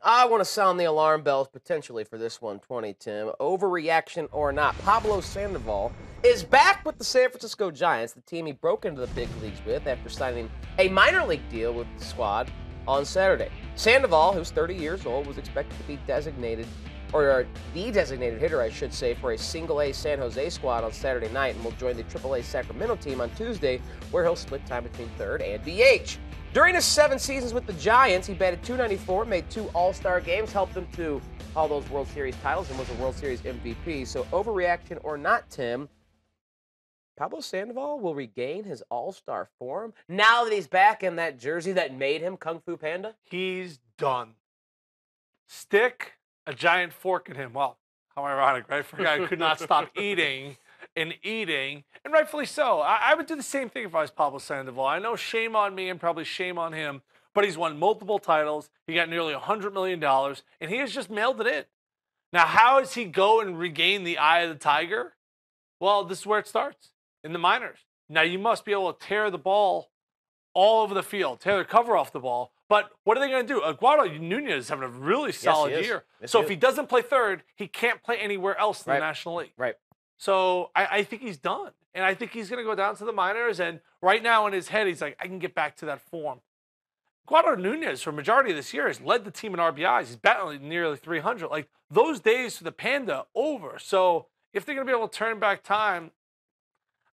I want to sound the alarm bells potentially for this 120, Tim. Overreaction or not, Pablo Sandoval is back with the San Francisco Giants, the team he broke into the big leagues with after signing a minor league deal with the squad on Saturday. Sandoval, who's 30 years old, was expected to be designated, or the designated hitter, I should say, for a single-A San Jose squad on Saturday night and will join the AAA Sacramento team on Tuesday, where he'll split time between third and DH. During his 7 seasons with the Giants, he batted .294, made 2 All-Star games, helped them to all those World Series titles, and was a World Series MVP. So overreaction or not, Tim, Pablo Sandoval will regain his All-Star form now that he's back in that jersey that made him Kung Fu Panda? He's done. Stick a giant fork in him. Well, how ironic, right? For a guy who could not stop eating, and rightfully so. I would do the same thing if I was Pablo Sandoval. I know shame on me and probably shame on him, but he's won multiple titles. He got nearly $100 million, and he has just mailed it in. Now, how does he go and regain the eye of the tiger? Well, this is where it starts, in the minors. Now, you must be able to tear the ball all over the field, tear the cover off the ball. But what are they going to do? Eduardo Nunez is having a really solid year. Yes, so if he doesn't play third, he can't play anywhere else in the National League. Right. So I think he's done. And I think he's going to go down to the minors. And right now in his head, he's like, I can get back to that form. Eduardo Nunez, for a majority of this year, has led the team in RBIs. He's batting nearly 300. Like, those days for the Panda, over. So if they're going to be able to turn back time,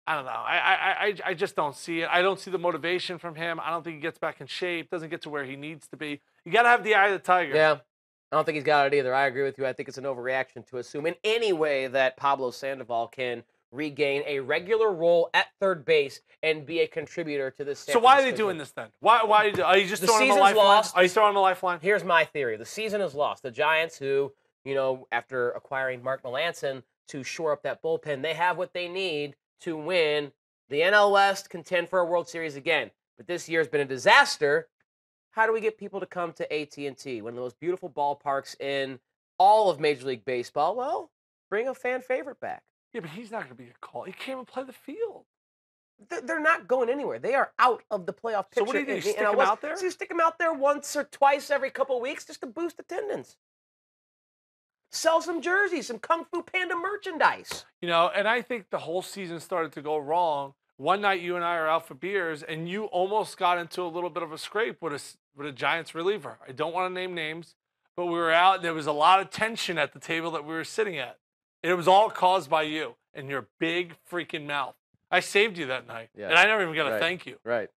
I don't know. I just don't see it. I don't see the motivation from him. I don't think he gets back in shape, doesn't get to where he needs to be. You got to have the eye of the tiger. Yeah. I don't think he's got it either. I agree with you. I think it's an overreaction to assume in any way that Pablo Sandoval can regain a regular role at third base and be a contributor to this. So why are they doing this then? Why are you just throwing him a lifeline? Are you throwing him a lifeline? Here's my theory. The season is lost. The Giants, who, after acquiring Mark Melancon to shore up that bullpen, they have what they need to win the NL West, contend for a World Series again. But this year has been a disaster. How do we get people to come to AT&T, one of the most beautiful ballparks in all of Major League Baseball? Well, bring a fan favorite back. Yeah, but he's not going to be a call. He can't even play the field. They're not going anywhere. They are out of the playoff picture. So what do you do? Stick him out there? So you stick him out there once or twice every couple of weeks just to boost attendance. Sell some jerseys, some Kung Fu Panda merchandise. And I think the whole season started to go wrong. One night you and I are out for beers, and you almost got into a little bit of a scrape with a Giants reliever. I don't want to name names, but we were out. There was a lot of tension at the table that we were sitting at. And it was all caused by you and your big freaking mouth. I saved you that night, and I never even got to thank you. Right.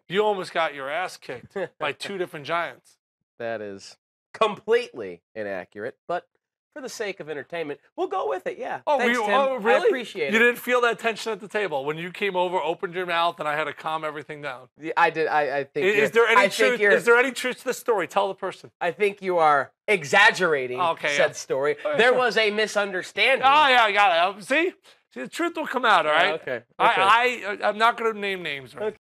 You almost got your ass kicked by 2 different Giants. That is completely inaccurate, but for the sake of entertainment, we'll go with it, yeah. Oh, thanks, Tim. really? I appreciate it. You didn't feel that tension at the table when you came over, opened your mouth, and I had to calm everything down? Yeah, I did. I think. Is there any truth? Is there any truth to the story? Tell the person. I think you are exaggerating said story. There was a misunderstanding. Oh, yeah, I got it. See, the truth will come out, all right? Okay. I'm not going to name names. Right?